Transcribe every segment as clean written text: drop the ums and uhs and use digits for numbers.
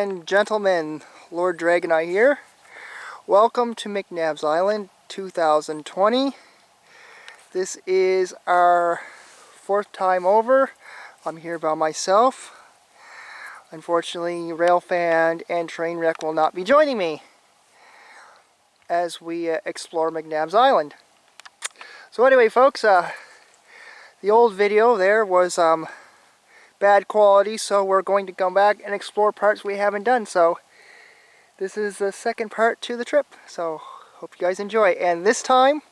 and gentlemen, Lord Dragonite here. Welcome to Mc Nabs Island 2020. This is our fourth time over. I'm here by myself. Unfortunately, Railfan and Trainwreck will not be joining me as we explore Mc Nabs Island. So anyway, folks, the old video there was bad quality, so we're going to come back and explore parts we haven't done. So this is the second part to the trip, so hope you guys enjoy. And this time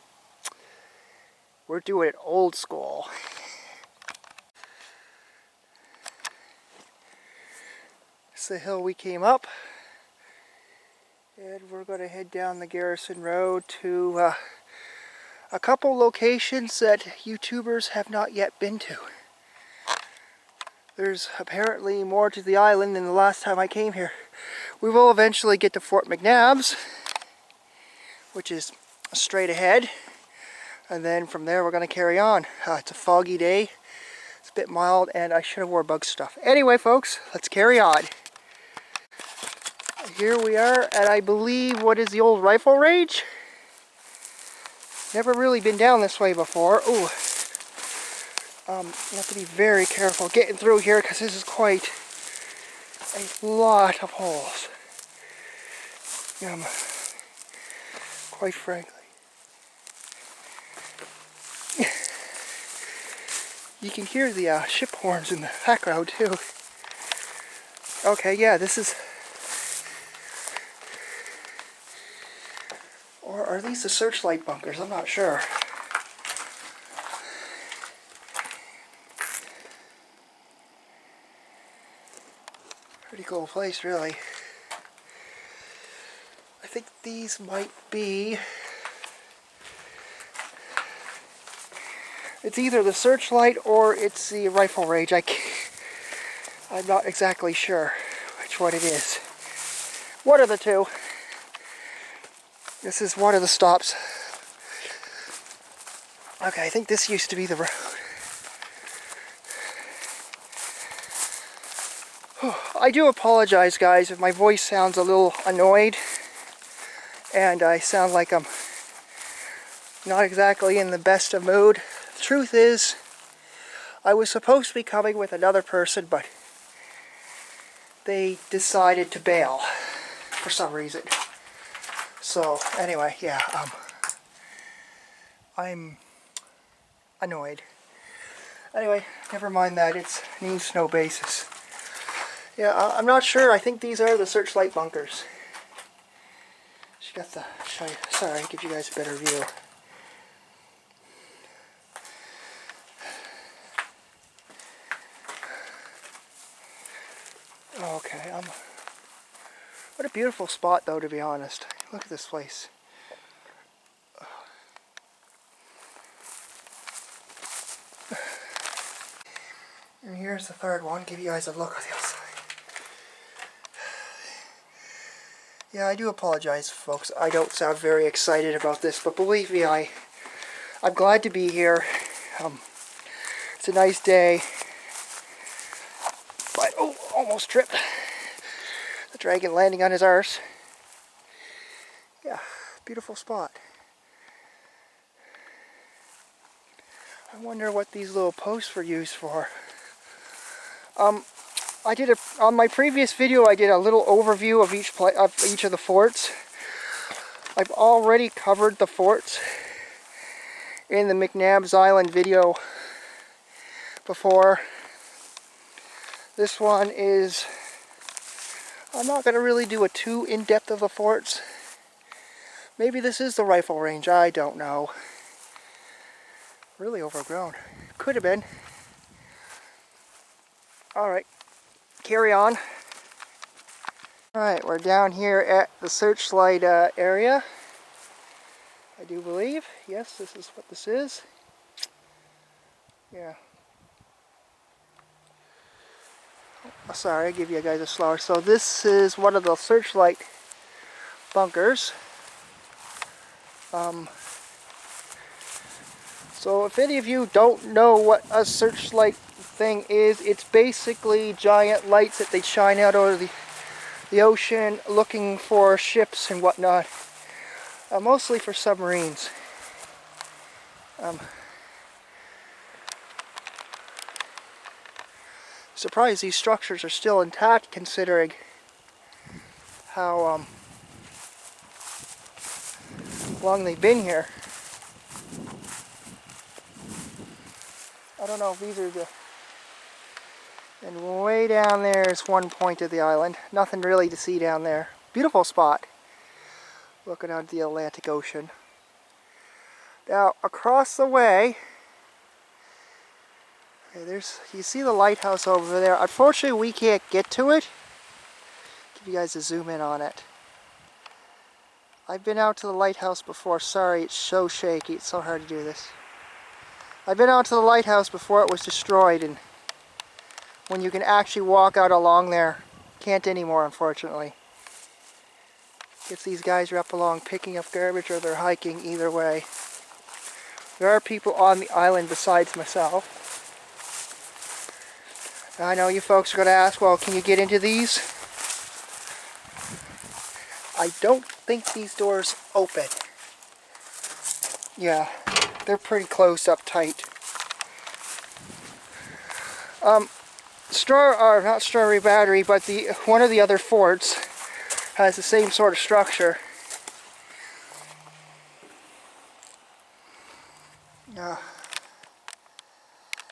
we're doing it old school. It's the hill we came up, and we're going to head down the Garrison Road to a couple locations that YouTubers have not yet been to. There's apparently more to the island than the last time I came here. We will eventually get to Fort McNabs, which is straight ahead. And then from there we're going to carry on. It's a foggy day. It's a bit mild, and I should have wore bug stuff. Anyway, folks, let's carry on. Here we are at, I believe, what is the old rifle range? Never really been down this way before. Ooh. You have to be very careful getting through here because this is quite a lot of holes. Quite frankly. You can hear the ship horns in the background too. Okay, yeah, this is... Or are these the searchlight bunkers? I'm not sure. Pretty cool place, really. I think these might be... It's either the searchlight or it's the rifle range. I'm not exactly sure which one it is. One of the two. This is one of the stops. Okay, I think this used to be the road. I do apologize, guys, if my voice sounds a little annoyed and I sound like I'm not exactly in the best of mood. The truth is, I was supposed to be coming with another person, but they decided to bail for some reason. So, anyway, yeah, I'm annoyed. Anyway, never mind that, it needs no basis. Yeah, I'm not sure. I think these are the searchlight bunkers. She got the... Sorry, give you guys a better view. Okay, what a beautiful spot, though, to be honest. Look at this place. And here's the third one. Give you guys a look at the outside. Yeah, I do apologize, folks. I don't sound very excited about this, but believe me, I'm glad to be here. It's a nice day. But, oh, almost tripped. The dragon landing on his arse. Yeah, beautiful spot. I wonder what these little posts were used for. I did on my previous video. I did a little overview of each of the forts. I've already covered the forts in the Mc Nabs Island video before. This one is... I'm not going to really do a too in-depth of the forts. Maybe this is the rifle range. I don't know. Really overgrown. Could have been. Alright. Carry on. Alright, we're down here at the searchlight area. I do believe. Yes, this is what this is. Yeah. Oh, sorry, I'll give you guys a slower. So this is one of the searchlight bunkers. So if any of you don't know what a searchlight thing is, it's basically giant lights that they shine out over the the ocean looking for ships and whatnot. Mostly for submarines. Surprised these structures are still intact considering how long they've been here. I don't know if these are the... And way down there is one point of the island. Nothing really to see down there. Beautiful spot. Looking out at the Atlantic Ocean. Now, across the way, okay, you see the lighthouse over there. Unfortunately, we can't get to it. Give you guys a zoom in on it. I've been out to the lighthouse before. Sorry, it's so shaky. It's so hard to do this. I've been out to the lighthouse before it was destroyed, and when you can actually walk out along there, can't anymore, unfortunately. If these guys are up along picking up garbage or they're hiking, either way. There are people on the island besides myself. Now, I know you folks are going to ask, well, can you get into these? I don't think these doors open. Yeah, they're pretty closed up tight. Not Strawberry Battery, but one of the other forts has the same sort of structure.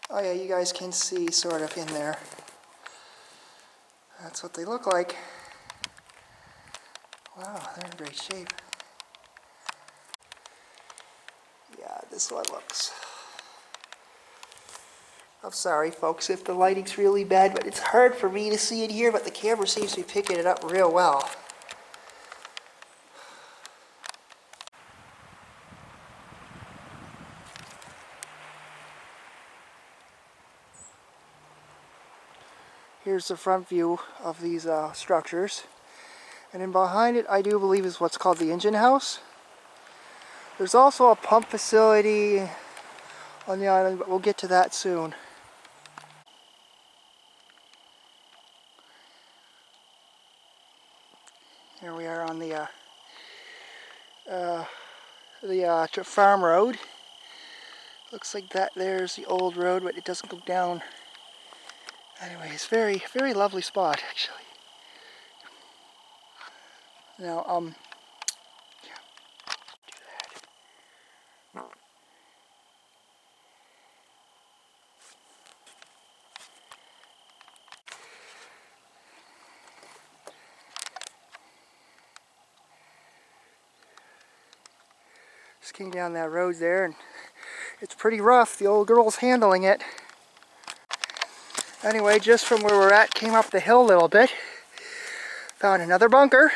Oh yeah, you guys can see sort of in there. That's what they look like. Wow, they're in great shape. Yeah, this one looks... I'm sorry folks if the lighting's really bad, but it's hard for me to see it here, but the camera seems to be picking it up real well. Here's the front view of these structures. And then behind it, I do believe is what's called the engine house. There's also a pump facility on the island, but we'll get to that soon. Here we are on the farm road. Looks like that there's the old road, but it doesn't go down. Anyways, very, very lovely spot, actually. Now, yeah, do that. Just came down that road there, and it's pretty rough. The old girl's handling it. Anyway, just from where we're at, came up the hill a little bit. Found another bunker.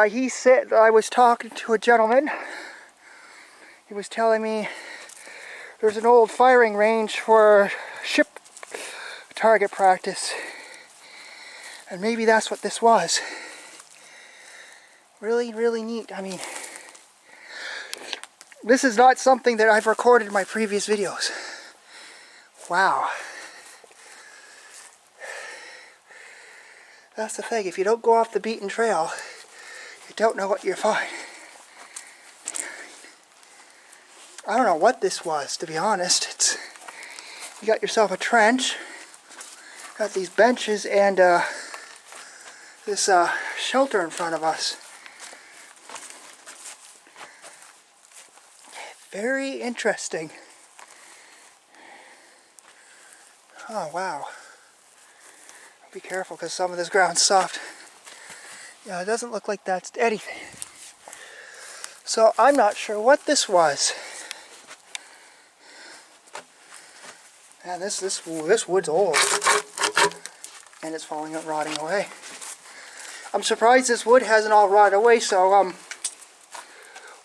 He said, I was talking to a gentleman. He was telling me there's an old firing range for ship target practice. And maybe that's what this was. Really, really neat. I mean, this is not something that I've recorded in my previous videos. Wow. That's the thing, if you don't go off the beaten trail, you don't know what you'll find. I don't know what this was, to be honest. You got yourself a trench, got these benches, and this shelter in front of us. Very interesting. Oh, wow. Be careful because some of this ground's soft. Yeah, it doesn't look like that's anything. So I'm not sure what this was. Man, this wood's old. And it's falling and rotting away. I'm surprised this wood hasn't all rotted away, so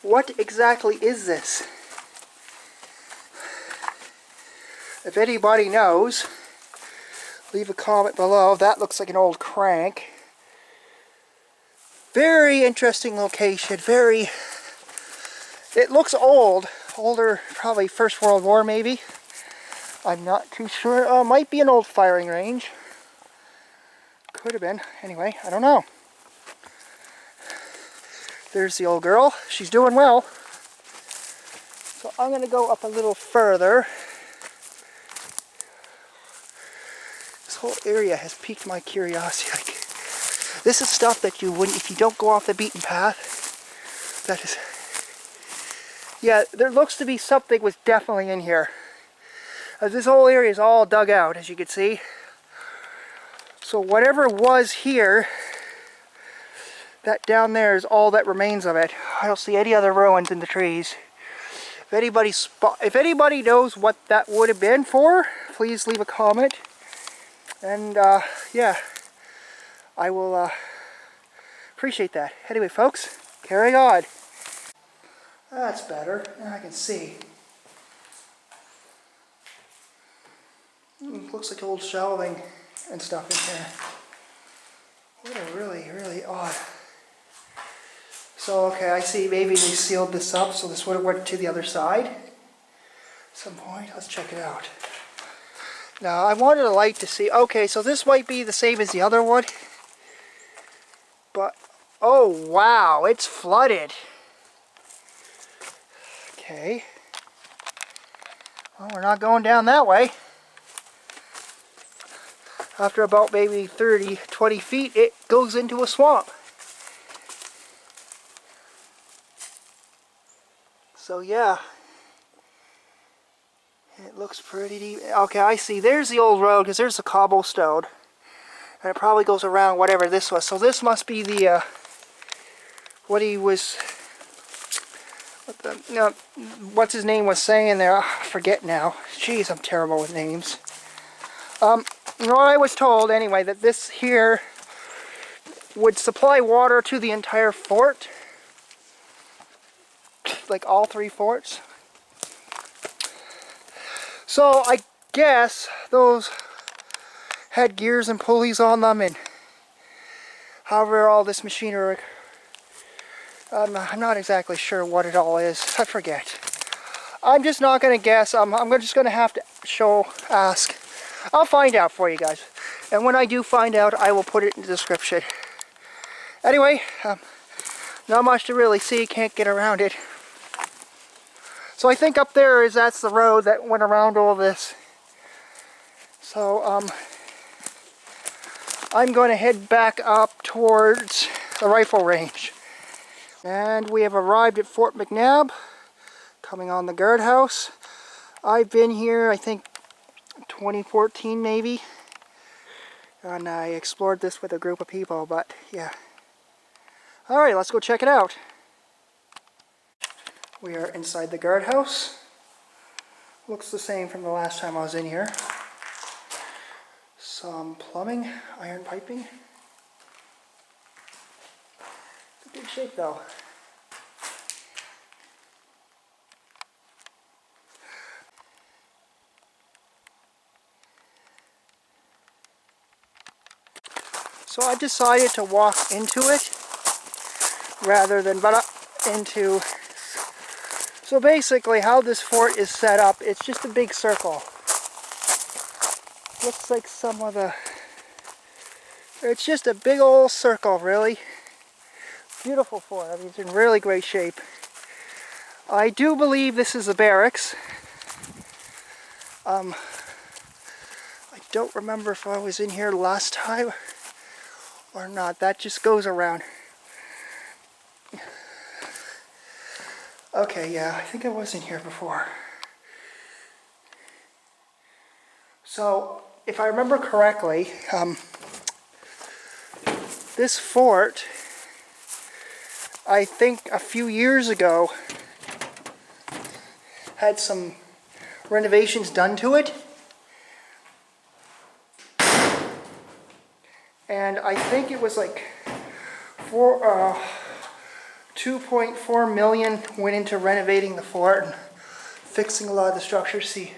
what exactly is this? If anybody knows, leave a comment below. That looks like an old crank. Very interesting location. It looks old. Older, probably First World War maybe. I'm not too sure. Might be an old firing range. Could have been. Anyway, I don't know. There's the old girl. She's doing well. So I'm going to go up a little further. This whole area has piqued my curiosity. Like, this is stuff that you wouldn't, if you don't go off the beaten path. That is, yeah, there looks to be something was definitely in here. This whole area is all dug out, as you can see. So whatever was here, that down there is all that remains of it. I don't see any other ruins in the trees. If anybody knows what that would have been for, please leave a comment. And yeah, I will appreciate that. Anyway, folks, carry on. That's better. Now I can see. Looks like old shelving and stuff in here. What a really, really odd. So, okay, I see maybe they sealed this up, so this would have went to the other side at some point. Let's check it out. Now, I wanted a light to see. Okay, so this might be the same as the other one. But, oh wow, it's flooded. Okay. Well, we're not going down that way. After about maybe 20 feet, it goes into a swamp. So yeah, it looks pretty deep. Okay, I see. There's the old road, because there's the cobblestone. And it probably goes around whatever this was. So this must be the, what he was, what's his name was saying there. I forget now. Jeez, I'm terrible with names. You know what I was told, anyway, that this here would supply water to the entire fort. Like all 3 forts. So I guess those had gears and pulleys on them, and however all this machinery, I'm not exactly sure what it all is. I forget. I'm just not going to guess. I'm just going to have to ask. I'll find out for you guys. And when I do find out, I will put it in the description. Anyway, not much to really see. Can't get around it. So I think up there that's the road that went around all this. So I'm going to head back up towards the rifle range. And we have arrived at Fort McNab, coming on the guardhouse. I've been here, I think, 2014 maybe. And I explored this with a group of people, but yeah. Alright, let's go check it out. We are inside the guardhouse. Looks the same from the last time I was in here. Some plumbing, iron piping. It's a good shape though. So I decided to walk into it rather than butt up into. So basically how this fort is set up, it's just a big circle. Looks like some of the, it's just a big old circle, really. Beautiful fort. I mean, it's in really great shape. I do believe this is a barracks. I don't remember if I was in here last time or not. That just goes around. Okay, yeah, I think I was in here before. So, if I remember correctly, this fort, I think a few years ago, had some renovations done to it. And I think it was like 2.4 million went into renovating the fort and fixing a lot of the structures. See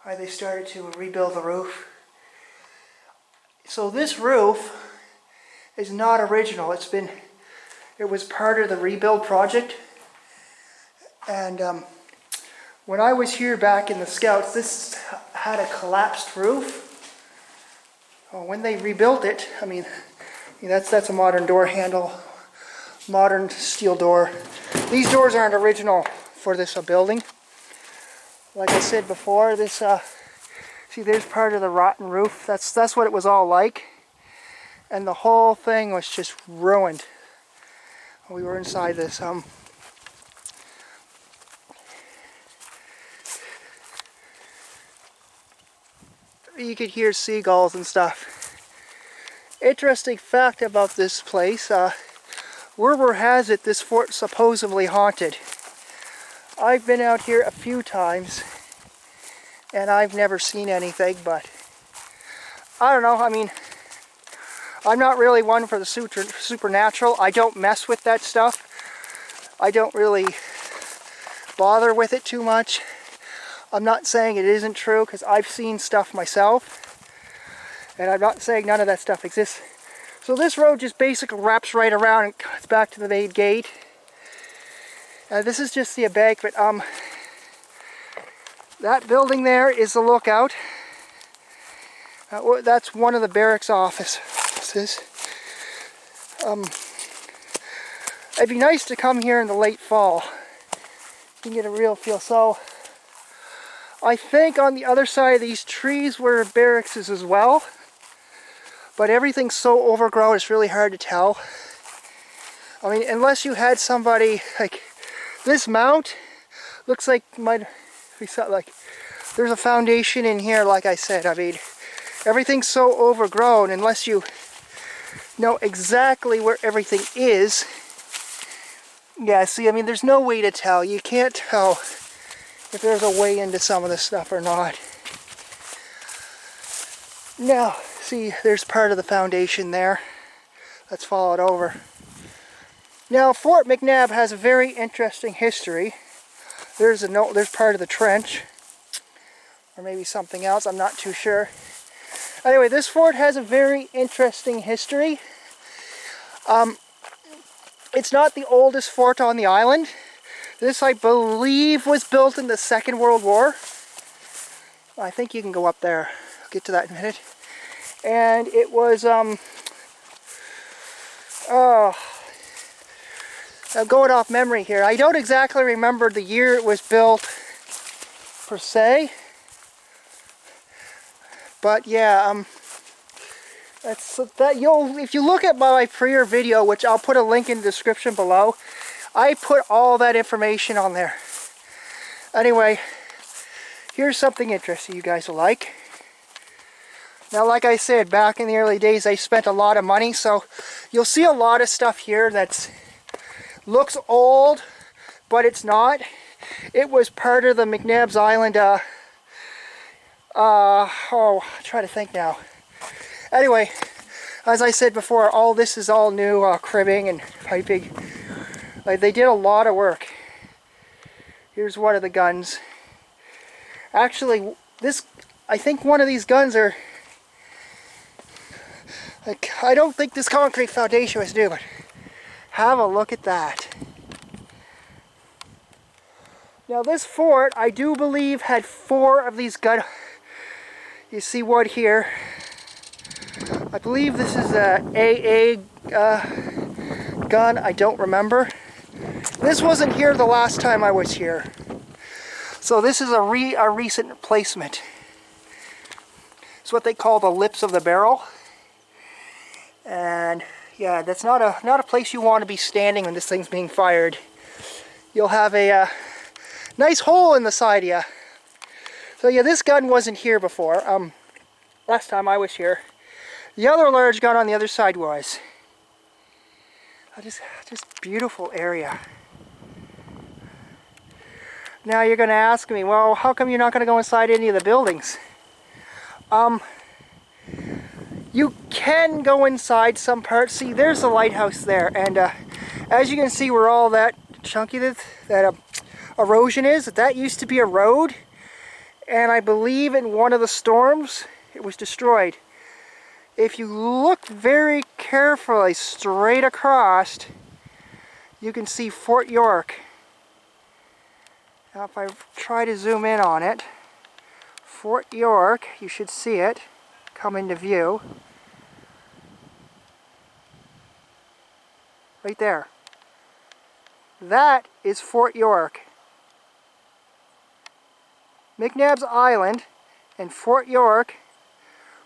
how they started to rebuild the roof. So this roof is not original. It was part of the rebuild project. And when I was here back in the Scouts, this had a collapsed roof. when they rebuilt it, I mean, that's a modern door handle, modern steel door. These doors aren't original for this building. Like I said before, this see, there's part of the rotten roof. That's what it was all like, and the whole thing was just ruined. We were inside this. You could hear seagulls and stuff. Interesting fact about this place, rumor has it this fort's supposedly haunted. I've been out here a few times and I've never seen anything, but I don't know, I mean, I'm not really one for the supernatural. I don't mess with that stuff. I don't really bother with it too much. I'm not saying it isn't true, because I've seen stuff myself, and I'm not saying none of that stuff exists. So this road just basically wraps right around and cuts back to the main gate. This is just the embankment. That building there is the lookout. That's one of the barracks offices. It'd be nice to come here in the late fall. You can get a real feel. So I think on the other side of these trees were barracks as well, but everything's so overgrown it's really hard to tell. I mean, unless you had somebody like this mount looks like might be something like there's a foundation in here. Like I said, I mean, everything's so overgrown unless you know exactly where everything is. Yeah, see, I mean, there's no way to tell. You can't tell if there's a way into some of this stuff or not. Now, see, there's part of the foundation there. Let's follow it over. Now, Fort McNabb has a very interesting history. There's part of the trench, or maybe something else, I'm not too sure. Anyway, this fort has a very interesting history. It's not the oldest fort on the island. This, I believe, was built in the Second World War. I think you can go up there. I'll get to that in a minute. And it was, I'm going off memory here. I don't exactly remember the year it was built, per se. But yeah, if you look at my prior video, which I'll put a link in the description below, I put all that information on there. Anyway, here's something interesting you guys will like. Now, like I said, back in the early days, I spent a lot of money, so you'll see a lot of stuff here that looks old, but it's not. It was part of the Mc Nabs Island, try to think now. Anyway, as I said before, all this is all new cribbing and piping. Like, they did a lot of work. Here's one of the guns. Actually, I think one of these guns are, like, I don't think this concrete foundation was new, but have a look at that. Now, this fort, I do believe, had 4 of these guns. You see one here. I believe this is a AA gun. I don't remember. This wasn't here the last time I was here. So this is a recent replacement. It's what they call the lips of the barrel. And yeah, that's not a place you want to be standing when this thing's being fired. You'll have a nice hole in the side of you. So yeah, this gun wasn't here before. Last time I was here. The other large gun on the other side was. Just beautiful area. Now you're going to ask me, well, how come you're not going to go inside any of the buildings? You can go inside some parts. See, there's the lighthouse there, and as you can see where all that chunky that erosion is, that used to be a road, and I believe in one of the storms it was destroyed. If you look very carefully straight across, you can see Fort York. Now if I try to zoom in on it, Fort York, you should see it come into view. Right there. That is Fort York. Mc Nabs Island and Fort York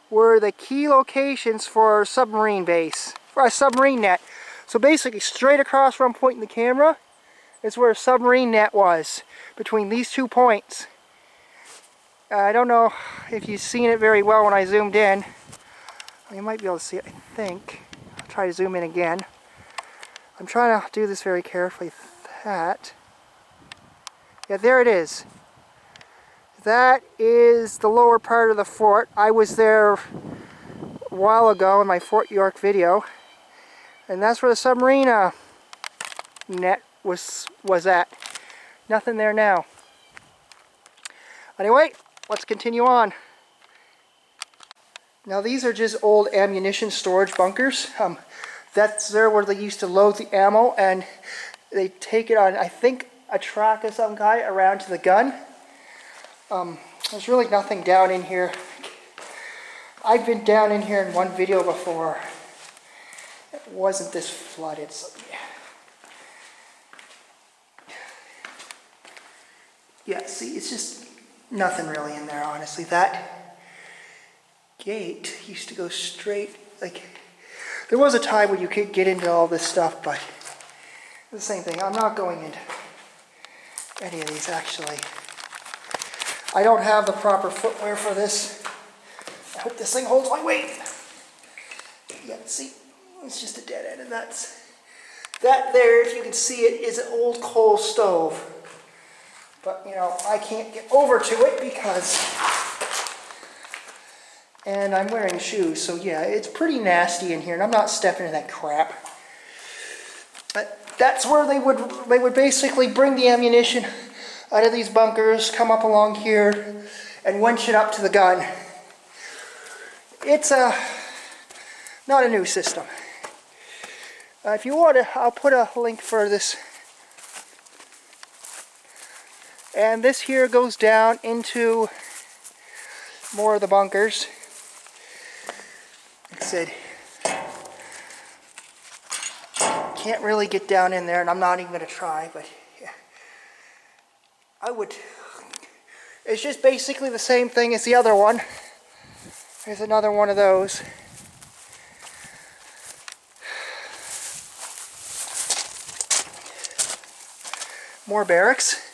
were the key locations for a submarine base, for a submarine net. So basically straight across from pointing the camera is where a submarine net was, between these 2 points. I don't know if you've seen it very well when I zoomed in. You might be able to see it, I think. I'll try to zoom in again. I'm trying to do this very carefully. That. Yeah, there it is. That is the lower part of the fort. I was there a while ago in my Fort York video. And that's where the submarine net was at. Nothing there now. Anyway, let's continue on. Now these are just old ammunition storage bunkers. That's there where they used to load the ammo, and they take it on, I think, a track of some kind around to the gun. There's really nothing down in here. I've been down in here in one video before. It wasn't this flooded, so yeah, see, it's just nothing really in there, honestly. That gate used to go straight, like, there was a time when you could get into all this stuff, but the same thing. I'm not going into any of these, actually. I don't have the proper footwear for this. I hope this thing holds my weight. Yeah, see, it's just a dead end, and that there, if you can see it, is an old coal stove. But, you know, I can't get over to it because, and I'm wearing shoes, so yeah, it's pretty nasty in here, and I'm not stepping in that crap. But that's where they would basically bring the ammunition out of these bunkers, come up along here, and winch it up to the gun. It's not a new system. If you want to, I'll put a link for this. And this here goes down into more of the bunkers. Like I said, can't really get down in there, and I'm not even going to try, but yeah. I would. It's just basically the same thing as the other one. There's another one of those. More barracks.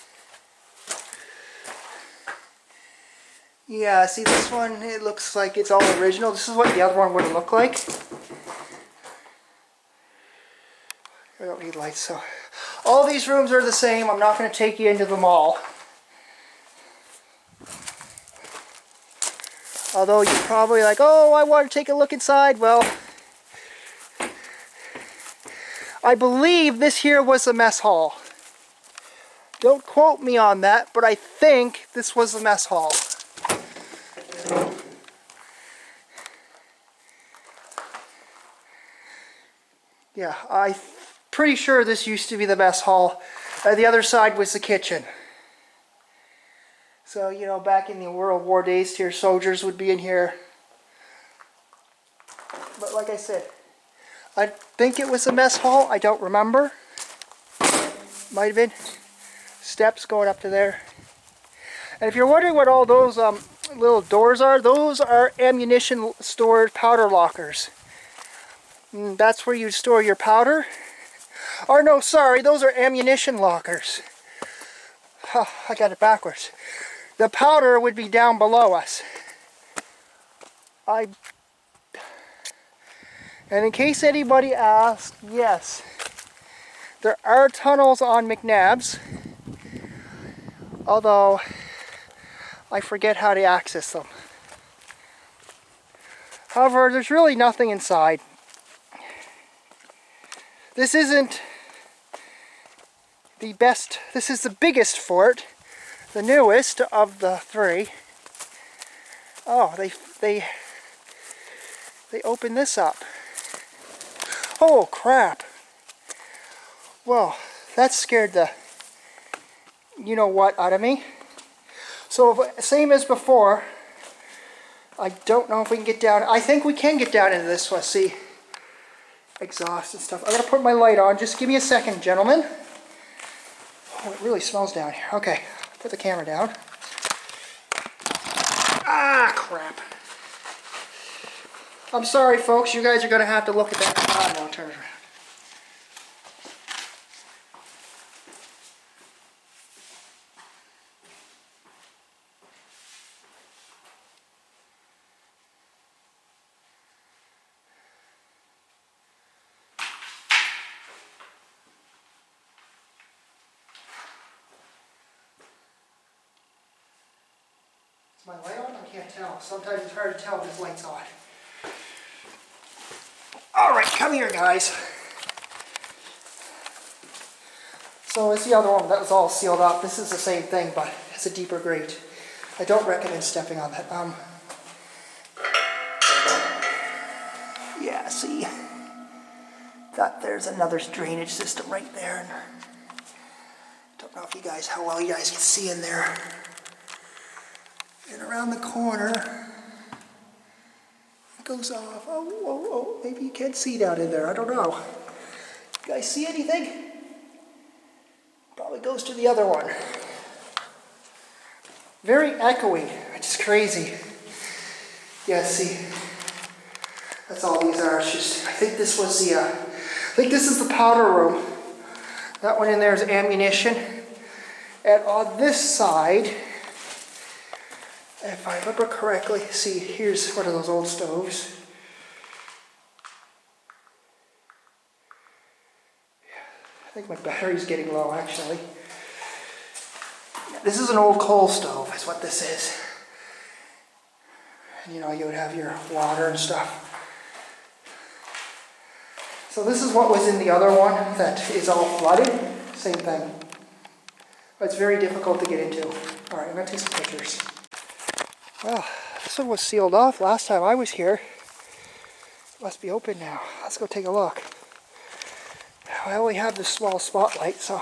Yeah, see this one, it looks like it's all original. This is what the other one would have looked like. I don't need lights, so. All these rooms are the same. I'm not going to take you into them all. Although you're probably like, oh, I want to take a look inside. Well, I believe this here was the mess hall. Don't quote me on that, but I think this was the mess hall. Yeah, I'm pretty sure this used to be the mess hall. The other side was the kitchen. So, you know, back in the World War days here, soldiers would be in here. But like I said, I think it was the mess hall. I don't remember. Might have been. Steps going up to there. And if you're wondering what all those little doors are, those are ammunition storage powder lockers. That's where you store your powder. Or no, sorry, those are ammunition lockers. Oh, I got it backwards. The powder would be down below us. And in case anybody asks, yes, there are tunnels on Mc Nabs, although I forget how to access them. However, there's really nothing inside. This isn't the best, this is the biggest fort, the newest of the three. Oh, they opened this up. Oh crap. Well, that scared the you know what out of me. So same as before, I don't know if we can get down. I think we can get down into this one. See, exhaust and stuff. I'm going to put my light on. Just give me a second, gentlemen. Oh, it really smells down here. Okay, put the camera down. Ah, crap. I'm sorry, folks. You guys are going to have to look at that. Ah, no, turn it around. Is my light on? I can't tell. Sometimes it's hard to tell if this light's on. Alright, come here, guys. So it's the other one that was all sealed up. This is the same thing, but it's a deeper grate. I don't recommend stepping on that. Yeah, see? There's another drainage system right there. And don't know if you guys, how well you guys can see in there. And around the corner, it goes off. Oh, maybe you can't see down in there. I don't know. You guys see anything? Probably goes to the other one. Very echoey, which is crazy. Yeah, see, that's all these are. It's just, I think this was the, I think this is the powder room. That one in there is ammunition. And on this side, if I remember correctly, see, here's one of those old stoves. I think my battery's getting low, actually. This is an old coal stove, is what this is. And you know, you would have your water and stuff. So this is what was in the other one that is all flooded. Same thing. But it's very difficult to get into. Alright, I'm going to take some pictures. Well, this one was sealed off last time I was here. It must be open now. Let's go take a look. I only have this small spotlight, so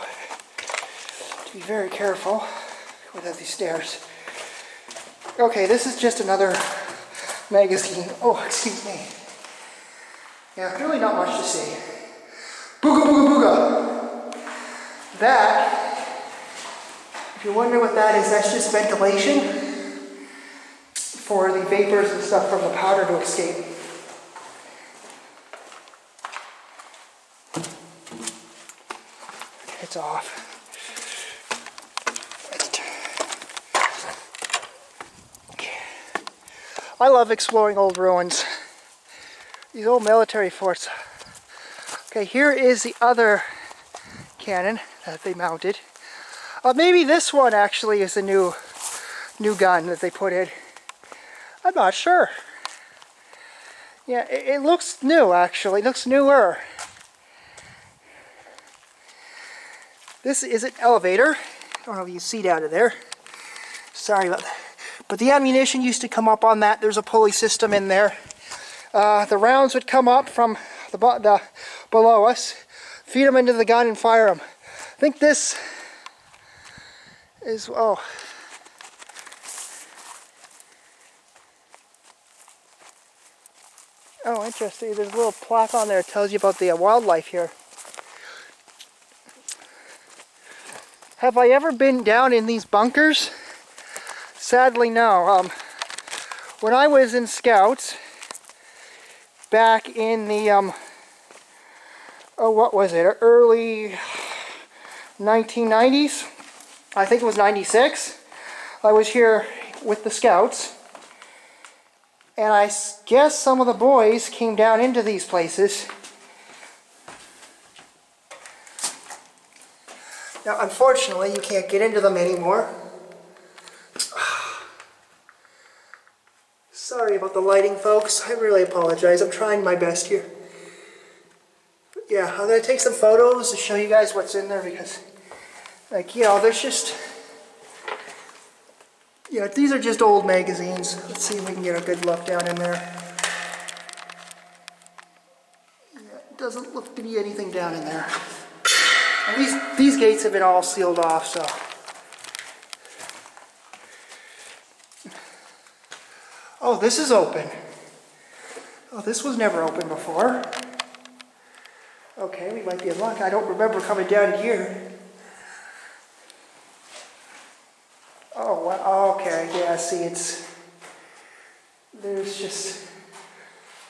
to be very careful with these stairs. Okay, this is just another magazine. Oh, excuse me. Yeah, really not much to see. Booga booga booga. That, if you're wondering what that is, that's just ventilation for the vapors and stuff from the powder to escape. It's off. I love exploring old ruins. These old military forts. Okay, here is the other cannon that they mounted. Maybe this one actually is a new gun that they put in. I'm not sure. Yeah, it looks new actually. It looks newer. This is an elevator. I don't know if you can see down to there. Sorry about that. But the ammunition used to come up on that. There's a pulley system in there. The rounds would come up from the below us, feed them into the gun and fire them. I think this is, oh. Oh, interesting. There's a little plaque on there that tells you about the wildlife here. Have I ever been down in these bunkers? Sadly, no. When I was in Scouts, back in the, what was it, early 1990s? I think it was 96. I was here with the Scouts. And I guess some of the boys came down into these places. Now, unfortunately, you can't get into them anymore. Sorry about the lighting, folks. I really apologize. I'm trying my best here. But yeah, I'm going to take some photos to show you guys what's in there because, like, you know, there's just... Yeah, these are just old magazines. Let's see if we can get a good look down in there. Yeah, it doesn't look to be anything down in there. And these gates have been all sealed off, so... Oh, this is open. Oh, this was never open before. Okay, we might be in luck. I don't remember coming down here. Oh, wow. Okay, yeah, see, there's just,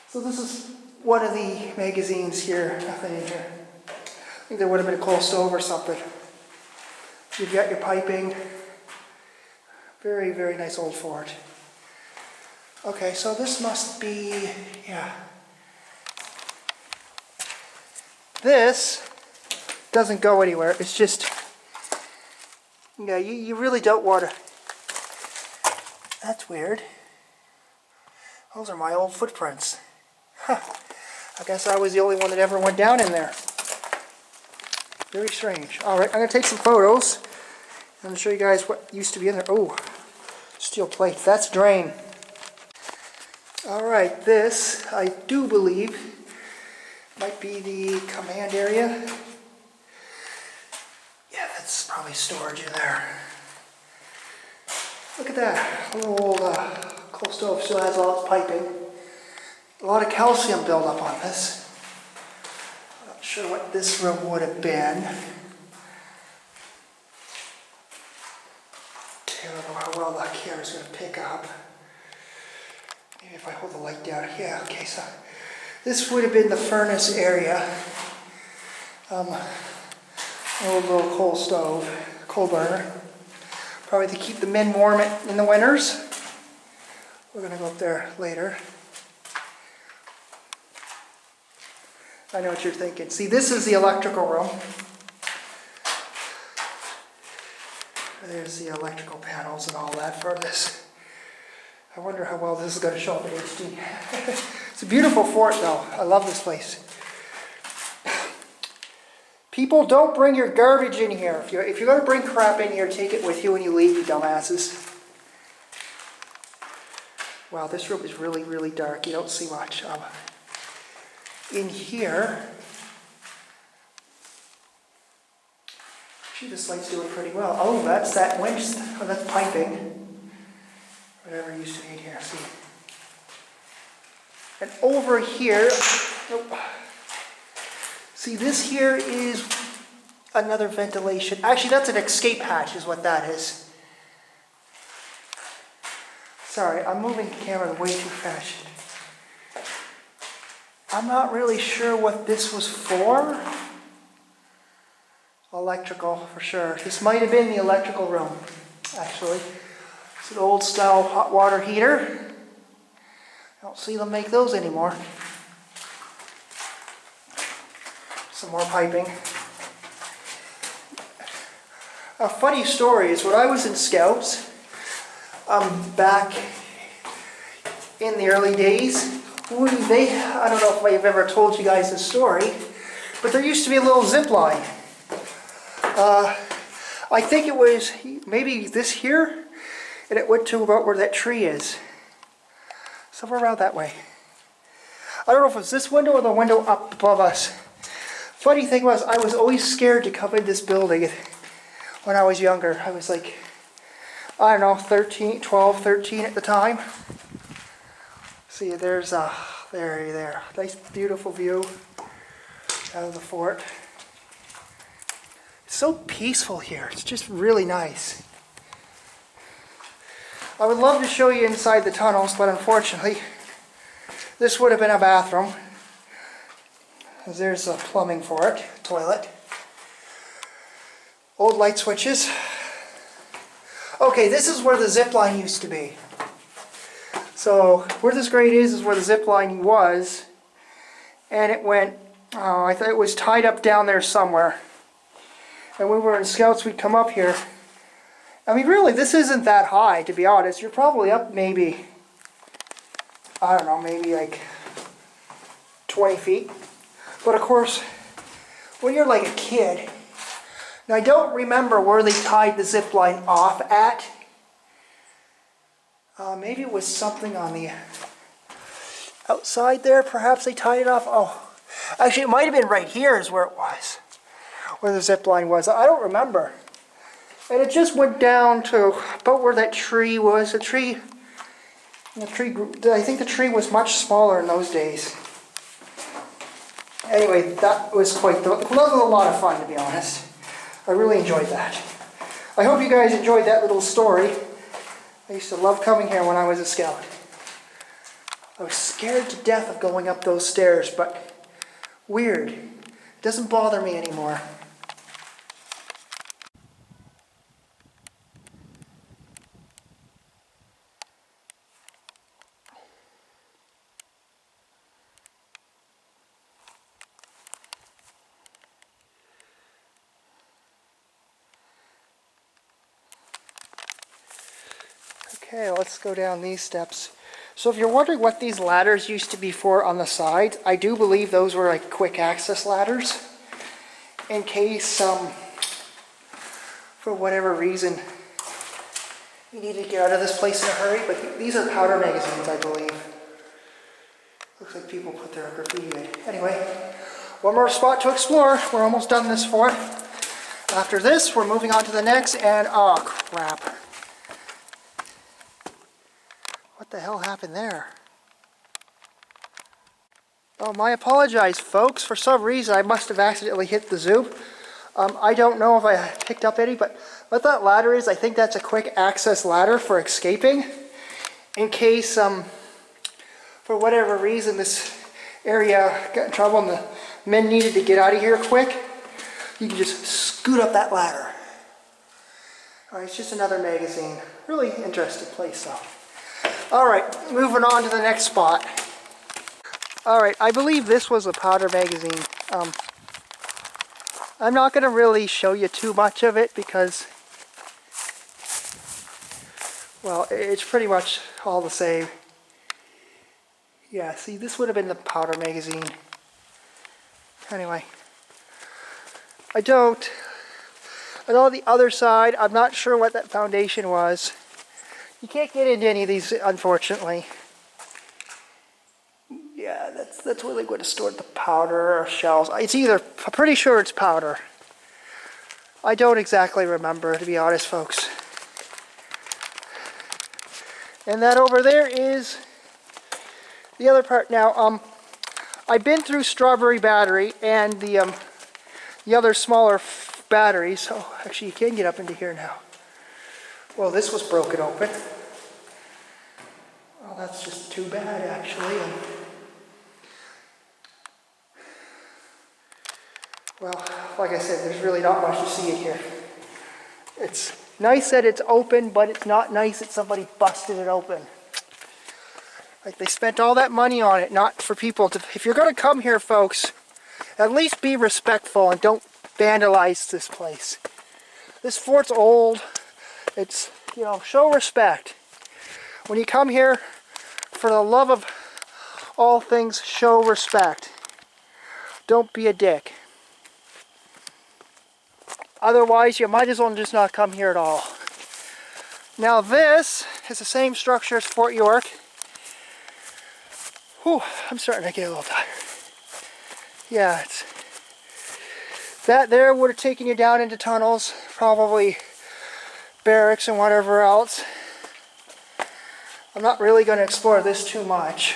so this is one of the magazines here, nothing in here. I think there would have been a coal stove or something. You've got your piping. Very, very nice old fort. Okay, so this must be, yeah. This doesn't go anywhere. It's just, yeah, you really don't want to. That's weird. Those are my old footprints. Huh. I guess I was the only one that ever went down in there. Very strange. Alright, I'm going to take some photos. I'm going to show you guys what used to be in there. Oh, steel plate. That's drain. Alright, this, I do believe, might be the command area. Yeah, that's probably storage in there. Look at that. A little old coal stove still has all its piping. A lot of calcium buildup on this. Not sure what this room would have been. I don't know how well that camera's going to pick up. Maybe if I hold the light down. Yeah, okay, so this would have been the furnace area. An old little coal stove, coal burner. Probably to keep the men warm in the winters. We're going to go up there later. I know what you're thinking. See, this is the electrical room. There's the electrical panels and all that for this. I wonder how well this is going to show up in HD. It's a beautiful fort, though. I love this place. People, don't bring your garbage in here. If you're going to bring crap in here, take it with you when you leave, you dumbasses. Wow, this room is really, really dark. You don't see much. In here, actually, this light's doing pretty well. Oh, that's that winch. Oh, that's piping. Whatever used to be in here. See. And over here, oh, see, this here is another ventilation. Actually, that's an escape hatch is what that is. Sorry, I'm moving the camera way too fast. I'm not really sure what this was for. Electrical, for sure. This might have been the electrical room, actually. It's an old style hot water heater. I don't see them make those anymore. Some more piping. A funny story is when I was in Scouts, back in the early days, I don't know if I've ever told you guys this story, but there used to be a little zip line. I think it was maybe this here, and it went to about where that tree is. Somewhere around that way. I don't know if it was this window or the window up above us. Funny thing was, I was always scared to come in this building when I was younger. I was like, I don't know, 12, 13 at the time. See, there's there. Nice, beautiful view out of the fort. It's so peaceful here. It's just really nice. I would love to show you inside the tunnels, but unfortunately, this would have been a bathroom. There's the plumbing for it, toilet. Old light switches. Okay, this is where the zip line used to be. So where this grate is where the zip line was, and it went, I thought it was tied up down there somewhere. And when we were in Scouts, we'd come up here. I mean, really, this isn't that high, to be honest. You're probably up maybe, I don't know, maybe like 20 feet. But of course, when you're like a kid, now I don't remember where they tied the zip line off at. Maybe it was something on the outside there, perhaps they tied it off. Oh, actually it might have been right here is where it was, where the zip line was. I don't remember. And it just went down to about where that tree was. I think the tree was much smaller in those days. Anyway, that was that was a lot of fun, to be honest. I really enjoyed that. I hope you guys enjoyed that little story. I used to love coming here when I was a scout. I was scared to death of going up those stairs, but weird. It doesn't bother me anymore. Okay, let's go down these steps. So if you're wondering what these ladders used to be for on the side, I do believe those were like quick access ladders. In case, for whatever reason, you need to get out of this place in a hurry. But these are powder magazines, I believe. Looks like people put their graffiti in. Anyway, one more spot to explore. We're almost done this fort. After this, we're moving on to the next, and oh crap. What the hell happened there? Oh, I apologize, folks. For some reason, I must have accidentally hit the zoom. I don't know if I picked up any, but what that ladder is, I think that's a quick access ladder for escaping. In case, for whatever reason, this area got in trouble and the men needed to get out of here quick, you can just scoot up that ladder. Alright, it's just another magazine. Really interesting place, though. Alright, moving on to the next spot. Alright, I believe this was a powder magazine. I'm not going to really show you too much of it because, well, it's pretty much all the same. Yeah, see, this would have been the powder magazine. Anyway, and on the other side, I'm not sure what that foundation was. You can't get into any of these, unfortunately. Yeah, that's where they would have stored the powder or shells. It's either, I'm pretty sure it's powder. I don't exactly remember, to be honest, folks. And that over there is the other part. Now, I've been through Strawberry Battery and the other smaller batteries. Oh, actually, you can get up into here now. Well, this was broken open. Well, that's just too bad, actually. Well, like I said, there's really not much to see in here. It's nice that it's open, but it's not nice that somebody busted it open. Like, they spent all that money on it, not for people to... If you're going to come here, folks, at least be respectful and don't vandalize this place. This fort's old. It's, you know, show respect. When you come here, for the love of all things, show respect. Don't be a dick. Otherwise, you might as well just not come here at all. Now this is the same structure as Fort York. Whew, I'm starting to get a little tired. Yeah, it's... That there would have taken you down into tunnels, probably barracks and whatever else. I'm not really going to explore this too much.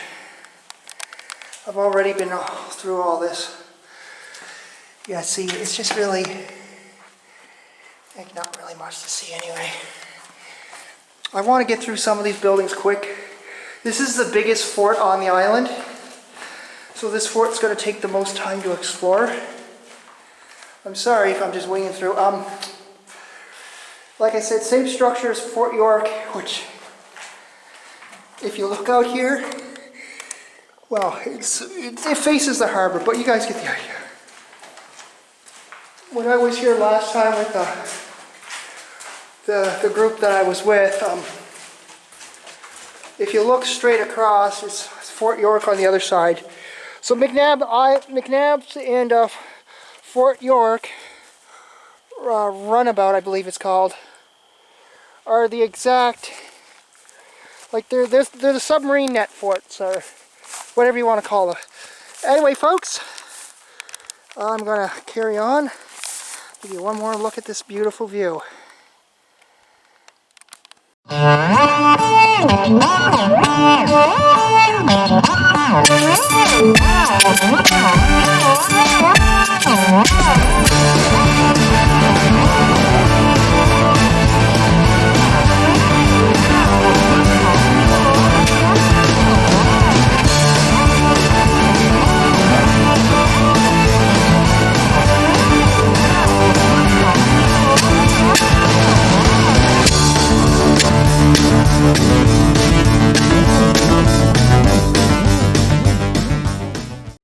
I've already been through all this. Yeah, see, it's just really... not really much to see anyway. I want to get through some of these buildings quick. This is the biggest fort on the island. So this fort's going to take the most time to explore. I'm sorry if I'm just winging through. Like I said, same structure as Fort York, which, if you look out here, well, it faces the harbor, but you guys get the idea. When I was here last time with the group that I was with, if you look straight across, it's Fort York on the other side. So Mc Nabs and Fort York Runabout, I believe it's called, are the exact, like they're the submarine net forts, or whatever you want to call them. Anyway, folks, I'm gonna carry on. Give you one more look at this beautiful view.